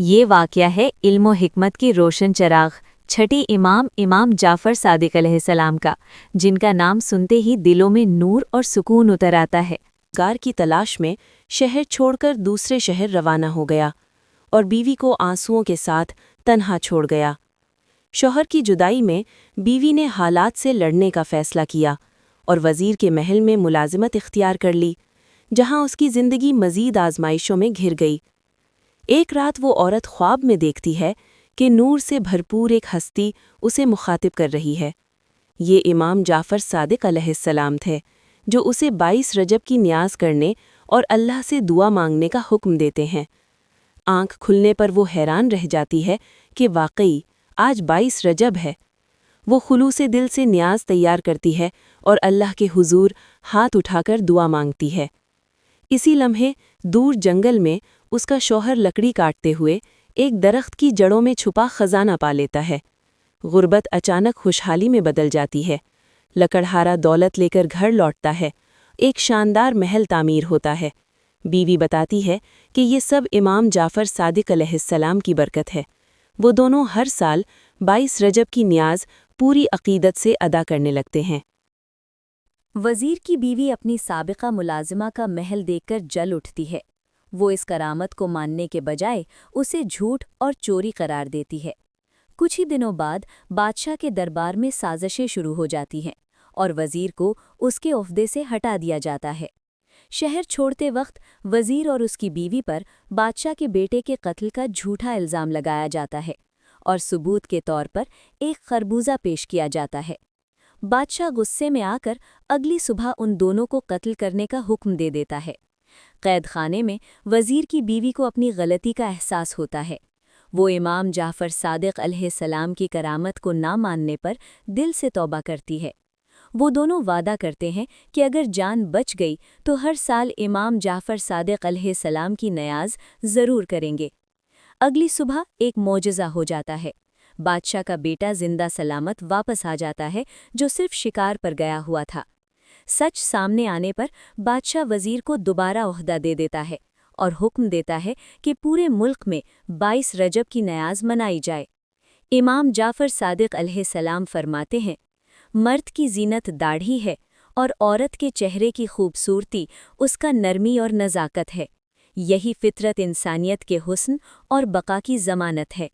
یہ واقعہ ہے علم و حکمت کی روشن چراغ چھٹی امام جعفر صادق علیہ السلام کا، جن کا نام سنتے ہی دلوں میں نور اور سکون اتر آتا ہے۔ گار کی تلاش میں شہر چھوڑ کر دوسرے شہر روانہ ہو گیا اور بیوی کو آنسوؤں کے ساتھ تنہا چھوڑ گیا۔ شوہر کی جدائی میں بیوی نے حالات سے لڑنے کا فیصلہ کیا اور وزیر کے محل میں ملازمت اختیار کر لی، جہاں اس کی زندگی مزید آزمائشوں میں گھر گئی۔ ایک رات وہ عورت خواب میں دیکھتی ہے کہ نور سے بھرپور ایک ہستی اسے مخاطب کر رہی ہے۔ یہ امام جعفر صادق علیہ السلام تھے، جو اسے 22 رجب کی نیاز کرنے اور اللہ سے دعا مانگنے کا حکم دیتے ہیں۔ آنکھ کھلنے پر وہ حیران رہ جاتی ہے کہ واقعی آج 22 رجب ہے۔ وہ خلوص دل سے نیاز تیار کرتی ہے اور اللہ کے حضور ہاتھ اٹھا کر دعا مانگتی ہے۔ اسی لمحے دور جنگل میں اس کا شوہر لکڑی کاٹتے ہوئے ایک درخت کی جڑوں میں چھپا خزانہ پا لیتا ہے۔ غربت اچانک خوشحالی میں بدل جاتی ہے۔ لکڑہارا دولت لے کر گھر لوٹتا ہے۔ ایک شاندار محل تعمیر ہوتا ہے۔ بیوی بتاتی ہے کہ یہ سب امام جعفر صادق علیہ السلام کی برکت ہے۔ وہ دونوں ہر سال 22 رجب کی نیاز پوری عقیدت سے ادا کرنے لگتے ہیں۔ وزیر کی بیوی اپنی سابقہ ملازمہ کا محل دیکھ کر جل اٹھتی ہے۔ وہ اس کرامت کو ماننے کے بجائے اسے جھوٹ اور چوری قرار دیتی ہے۔ کچھ ہی دنوں بعد بادشاہ کے دربار میں سازشیں شروع ہو جاتی ہیں اور وزیر کو اس کے عہدے سے ہٹا دیا جاتا ہے۔ شہر چھوڑتے وقت وزیر اور اس کی بیوی پر بادشاہ کے بیٹے کے قتل کا جھوٹا الزام لگایا جاتا ہے اور ثبوت کے طور پر ایک خربوزہ پیش کیا جاتا ہے۔ بادشاہ غصے میں آ کر اگلی صبح ان دونوں کو قتل کرنے کا حکم دے دیتا ہے۔ قید خانے میں وزیر کی بیوی کو اپنی غلطی کا احساس ہوتا ہے۔ وہ امام جعفر صادق علیہ السلام کی کرامت کو نہ ماننے پر دل سے توبہ کرتی ہے۔ وہ دونوں وعدہ کرتے ہیں کہ اگر جان بچ گئی تو ہر سال امام جعفر صادق علیہ السلام کی نیاز ضرور کریں گے۔ اگلی صبح ایک معجزہ ہو جاتا ہے۔ بادشاہ کا بیٹا زندہ سلامت واپس آ جاتا ہے، جو صرف شکار پر گیا ہوا تھا۔ سچ سامنے آنے پر بادشاہ وزیر کو دوبارہ عہدہ دے دیتا ہے اور حکم دیتا ہے کہ پورے ملک میں 22 رجب کی نیاز منائی جائے۔ امام جعفر صادق علیہ السلام فرماتے ہیں، مرد کی زینت داڑھی ہے اور عورت کے چہرے کی خوبصورتی اس کا نرمی اور نزاکت ہے۔ یہی فطرت انسانیت کے حسن اور بقا کی ضمانت ہے۔